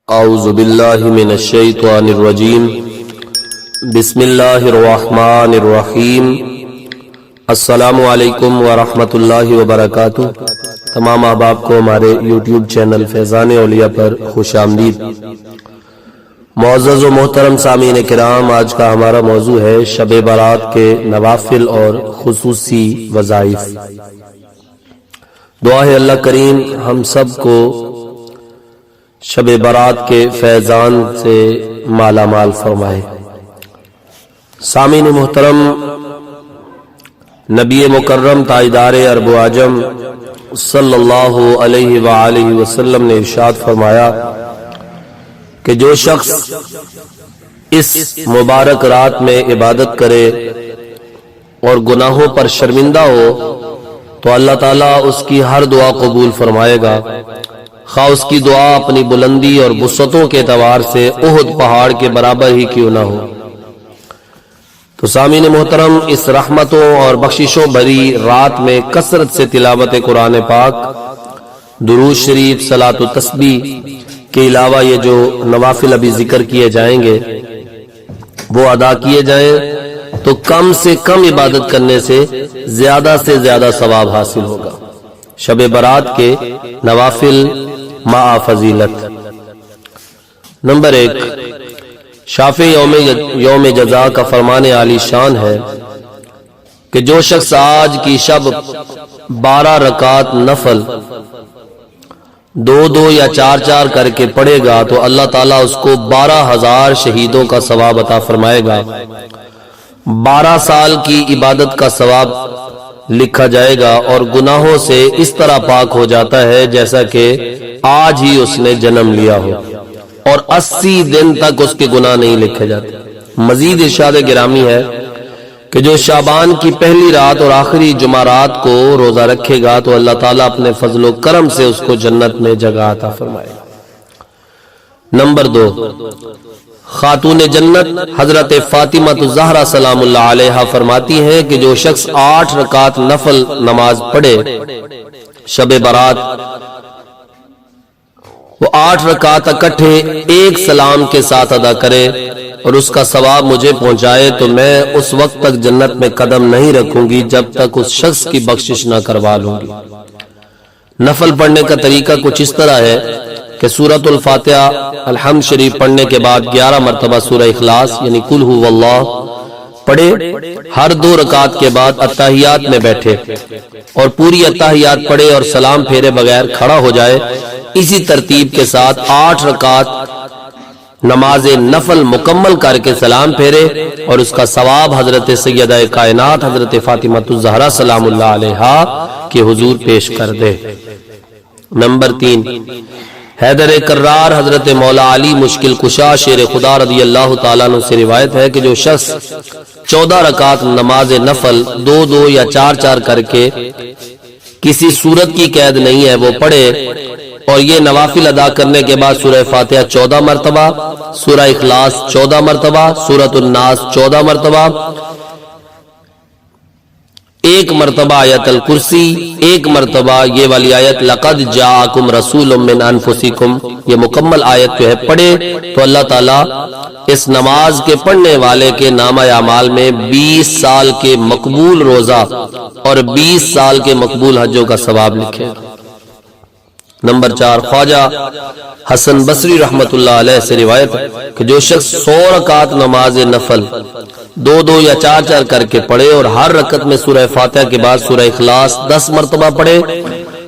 اعوذ باللہ من الشیطان الرجیم بسم اللہ الرحمن الرحیم السلام علیکم ورحمۃ اللہ وبرکاتہ۔ تمام احباب کو ہمارے یوٹیوب چینل فیضان اولیاء پر خوش آمدید۔ معزز و محترم سامعین کرام، آج کا ہمارا موضوع ہے شب برات کے نوافل اور خصوصی وظائف۔ دعا ہے اللہ کریم ہم سب کو شب برات کے فیضان سے مالا مال فرمائے۔ سامعین محترم، نبی مکرم تاجدار عرب و عجم صلی اللہ علیہ وآلہ وسلم نے ارشاد فرمایا کہ جو شخص اس مبارک رات میں عبادت کرے اور گناہوں پر شرمندہ ہو تو اللہ تعالیٰ اس کی ہر دعا قبول فرمائے گا، خواہ اس کی دعا اپنی بلندی اور وسعتوں کے اعتبار سے احد پہاڑ کے برابر ہی کیوں نہ ہو۔ تو سامعین محترم، اس رحمتوں اور بخششوں بھری رات میں کثرت سے تلاوت قرآن پاک، درود شریف، صلاۃ و تسبیح کے علاوہ یہ جو نوافل ابھی ذکر کیے جائیں گے وہ ادا کیے جائیں تو کم سے کم عبادت کرنے سے زیادہ ثواب حاصل ہوگا۔ شب برات کے نوافل مع فضیلت۔ نمبر 1، شافع یوم جزا کا فرمان عالی شان ہے کہ جو شخص آج کی شب 12 رکعت نفل 2 یا 4 کر کے پڑھے گا تو اللہ تعالیٰ اس کو 12,000 شہیدوں کا ثواب عطا فرمائے گا۔ 12 سال کی عبادت کا ثواب لکھا جائے گا اور گناہوں سے اس طرح پاک ہو جاتا ہے جیسا کہ آج ہی اس نے جنم لیا ہو، اور 80 دن تک اس کے گناہ نہیں لکھے جاتے۔ مزید ارشاد گرامی ہے کہ جو شعبان کی پہلی رات اور آخری جمعرات کو روزہ رکھے گا تو اللہ تعالیٰ اپنے فضل و کرم سے اس کو جنت میں جگہ عطا فرمائے گا۔ نمبر 2، خاتون جنت حضرت فاطمہ الزہرا سلام اللہ علیہا فرماتی ہیں کہ جو شخص 8 رکعت نفل نماز پڑھے شب برات، وہ 8 رکعت اکٹھے ایک سلام کے ساتھ ادا کرے اور اس کا ثواب مجھے پہنچائے تو میں اس وقت تک جنت میں قدم نہیں رکھوں گی جب تک اس شخص کی بخشش نہ کروا لوں گی۔ نفل پڑھنے کا طریقہ کچھ اس طرح ہے کہ سورۃ الفاتحہ الحمد شریف پڑھنے کے بعد 11 مرتبہ سورہ اخلاص یعنی قل هو اللہ پڑھے، ہر 2 رکعت کے بعد اتحیات میں بیٹھے اور پوری اتحیات پڑھے اور سلام پھیرے بغیر کھڑا ہو جائے۔ اسی ترتیب کے ساتھ 8 رکعت نماز نفل مکمل کر کے سلام پھیرے اور اس کا ثواب حضرت سیدہ کائنات حضرت فاطمہ الزہرا سلام اللہ علیہا کے حضور پیش کر دے۔ نمبر 3، حیدر کرار حضرت مولا علی مشکل کشا شیر خدا رضی اللہ تعالیٰ عنہ سے روایت ہے کہ جو شخص 14 رکعت نماز نفل 2 یا 4 کر کے کسی صورت کی قید نہیں ہے وہ پڑھے اور یہ نوافل ادا کرنے کے بعد سورہ فاتحہ 14 مرتبہ، سورہ اخلاص 14 مرتبہ، سورۃ الناس 14 مرتبہ، 1 مرتبہ آیت الکرسی، 1 مرتبہ یہ والی آیت لقد جاءکم رسول من انفسکم، یہ مکمل آیت جو ہے پڑھے تو اللہ تعالیٰ اس نماز کے پڑھنے والے کے نامہ اعمال میں 20 سال کے مقبول روزہ اور 20 سال کے مقبول حجوں کا ثواب لکھے۔ نمبر 4، خواجہ حسن بصری رحمت اللہ علیہ سے روایت ہے کہ جو شخص 100 رکعت نماز نفل 2 یا 4 کر کے پڑھے اور ہر رکعت میں سورہ فاتحہ کے بعد سورہ اخلاص 10 مرتبہ پڑھے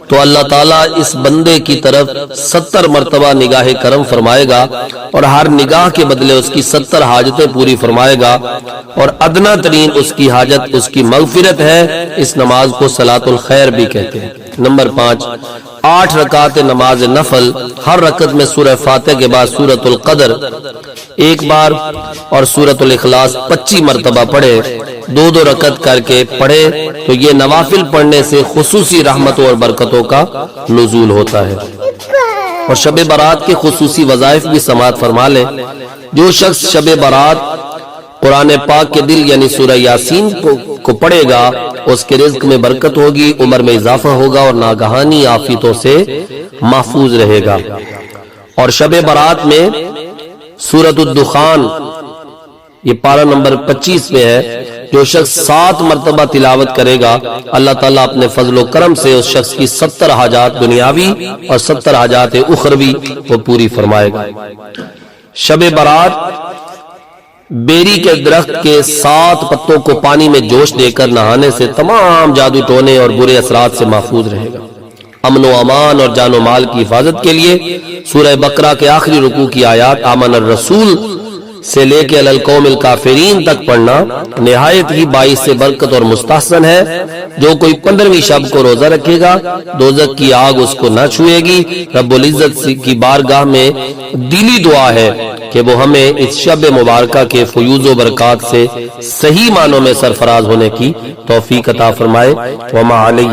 تو اللہ تعالیٰ اس بندے کی طرف 70 مرتبہ نگاہ کرم فرمائے گا اور ہر نگاہ کے بدلے اس کی 70 حاجتیں پوری فرمائے گا اور ادنا ترین اس کی حاجت اس کی مغفرت ہے۔ اس نماز کو صلاۃ الخیر بھی کہتے ہیں۔ نمبر 5، 8 رکعت نماز نفل ہر رکعت میں سورہ فاتحہ کے بعد سورۃ القدر 1 بار اور سورۃ الاخلاص 25 مرتبہ پڑھے، 2 رکعت کر کے پڑھے تو یہ نوافل پڑھنے سے خصوصی رحمتوں اور برکتوں کا نزول ہوتا ہے۔ اور شب برات کے خصوصی وظائف بھی سماعت فرما لیں۔ جو شخص شب برات قرآن پاک کے دل یعنی سورہ یاسین کو پڑھے گا اس کے رزق میں برکت ہوگی، عمر میں اضافہ ہوگا اور ناگہانی آفاتوں سے محفوظ رہے گا۔ اور شب برات میں سورۃ الدخان یہ پارہ نمبر 25 میں ہے، جو شخص 7 مرتبہ تلاوت کرے گا اللہ تعالیٰ اپنے فضل و کرم سے اس شخص کی 70 حاجات دنیاوی اور 70 حاجات اخروی وہ پوری فرمائے گا۔ شب برات بیری کے درخت کے 7 پتوں کو پانی میں جوش دے کر نہانے سے تمام جادو ٹونے اور برے اثرات سے محفوظ رہے گا۔ امن و امان اور جان و مال کی حفاظت کے لیے سورہ بقرہ کے آخری رکوع کی آیات آمن الرسول سے لے کے علی القوم الکافرین تک پڑھنا نہایت ہی باعث سے برکت اور مستحسن ہے۔ جو کوئی 15ویں شب کو روزہ رکھے گا دوزخ کی آگ اس کو نہ چھوئے گی۔ رب العزت کی بارگاہ میں دلی دعا ہے کہ وہ ہمیں اس شب مبارکہ کے فیوز و برکات سے صحیح معنوں میں سرفراز ہونے کی توفیق عطا فرمائے۔ وما علیہ